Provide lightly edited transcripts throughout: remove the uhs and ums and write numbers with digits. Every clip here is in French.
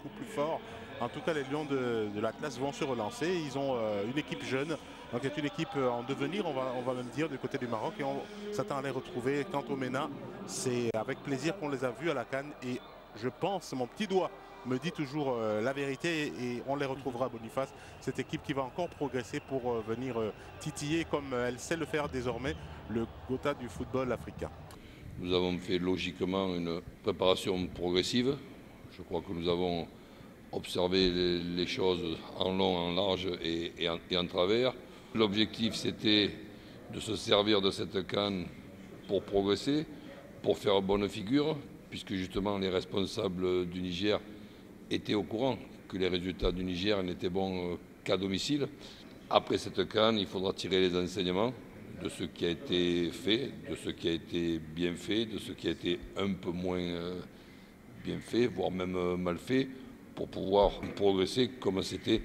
beaucoup plus fort. En tout cas, les Lions de l'Atlas vont se relancer. Ils ont une équipe jeune, donc c'est une équipe en devenir, on va même dire, du côté du Maroc. Et on s'attend à les retrouver. Quant au MENA, c'est avec plaisir qu'on les a vus à la CAN. Et je pense, mon petit doigt me dit toujours la vérité et on les retrouvera à Boniface. Cette équipe qui va encore progresser pour venir titiller, comme elle sait le faire désormais, le Gotha du football africain. Nous avons fait logiquement une préparation progressive. Je crois que nous avons observé les choses en long, en large et en travers. L'objectif, c'était de se servir de cette CAN pour progresser, pour faire bonne figure, puisque justement les responsables du Niger étaient au courant que les résultats du Niger n'étaient bons qu'à domicile. Après cette CAN, il faudra tirer les enseignements de ce qui a été fait, de ce qui a été bien fait, de ce qui a été un peu moins bien fait, voire même mal fait, pour pouvoir progresser comme c'était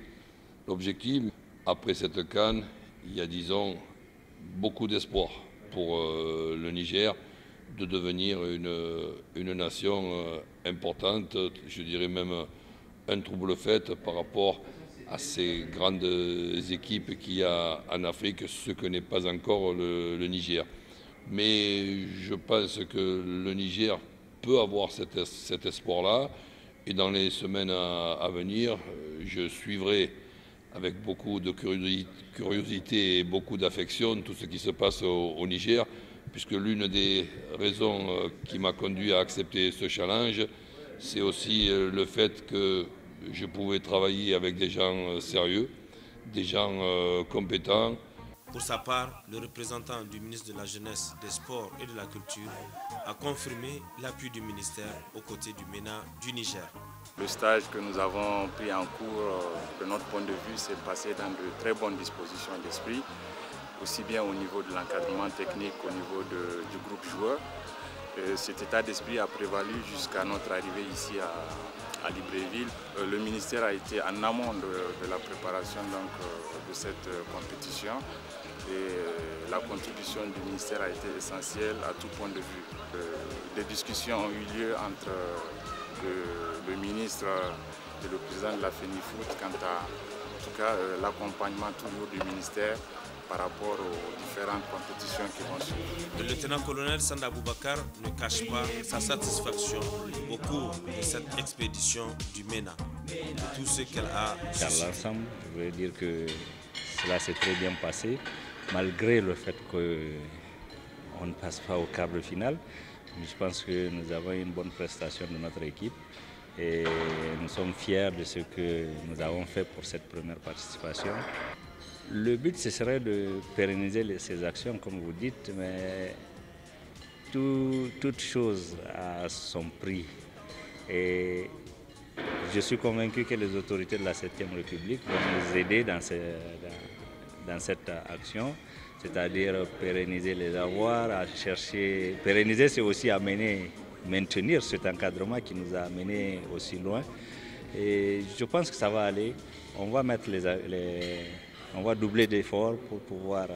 l'objectif. Après cette CAN, il y a, disons, beaucoup d'espoir pour le Niger de devenir une nation importante, je dirais même un trouble fait par rapport à ces grandes équipes qu'il y a en Afrique, ce que n'est pas encore le Niger. Mais je pense que le Niger peut avoir cet espoir-là. Et dans les semaines à venir, je suivrai avec beaucoup de curiosité et beaucoup d'affection tout ce qui se passe au Niger, puisque l'une des raisons qui m'a conduit à accepter ce challenge, c'est aussi le fait que je pouvais travailler avec des gens sérieux, des gens compétents. Pour sa part, le représentant du ministre de la Jeunesse, des Sports et de la Culture a confirmé l'appui du ministère aux côtés du MENA du Niger. Le stage que nous avons pris en cours, de notre point de vue, s'est passé dans de très bonnes dispositions d'esprit, aussi bien au niveau de l'encadrement technique qu'au niveau du groupe joueur. Cet état d'esprit a prévalu jusqu'à notre arrivée ici à Libreville. Le ministère a été en amont de la préparation de cette compétition et la contribution du ministère a été essentielle à tout point de vue. Des discussions ont eu lieu entre le ministre et le président de la FENIFOOT quant à, en tout cas, l'accompagnement toujours du ministère par rapport aux différentes compétitions qui vont suivre. Le lieutenant-colonel Sanda Aboubakar ne cache pas sa satisfaction au cours de cette expédition du MENA, de tout ce qu'elle a suscité. Dans l'ensemble, je veux dire que cela s'est très bien passé, malgré le fait qu'on ne passe pas au quart de finale. Je pense que nous avons une bonne prestation de notre équipe et nous sommes fiers de ce que nous avons fait pour cette première participation. Le but, ce serait de pérenniser ces actions, comme vous dites, mais toute chose a son prix. Et je suis convaincu que les autorités de la 7e République vont nous aider dans cette action, c'est-à-dire pérenniser les avoirs, à chercher. Pérenniser, c'est aussi maintenir cet encadrement qui nous a amenés aussi loin. Et je pense que ça va aller. On va mettre on va doubler d'efforts pour pouvoir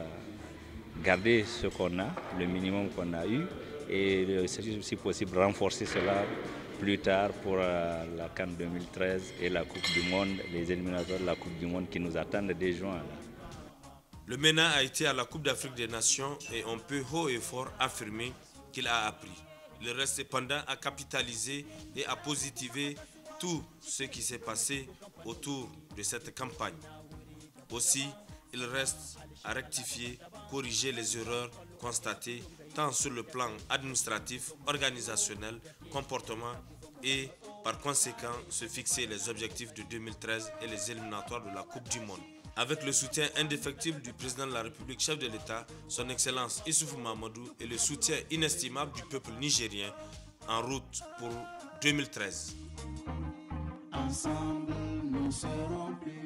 garder ce qu'on a, le minimum qu'on a eu, et si possible renforcer cela plus tard pour la CAN 2013 et la Coupe du Monde, les éliminatoires de la Coupe du Monde qui nous attendent dès juin. Le MENA a été à la Coupe d'Afrique des Nations et on peut haut et fort affirmer qu'il a appris. Il reste cependant à capitaliser et à positiver tout ce qui s'est passé autour de cette campagne. Aussi, il reste à rectifier, corriger les erreurs constatées tant sur le plan administratif, organisationnel, comportement et par conséquent se fixer les objectifs de 2013 et les éliminatoires de la Coupe du Monde. Avec le soutien indéfectible du président de la République, chef de l'État, son Excellence Issoufou Mahamadou et le soutien inestimable du peuple nigérien en route pour 2013. Ensemble, nous serons plus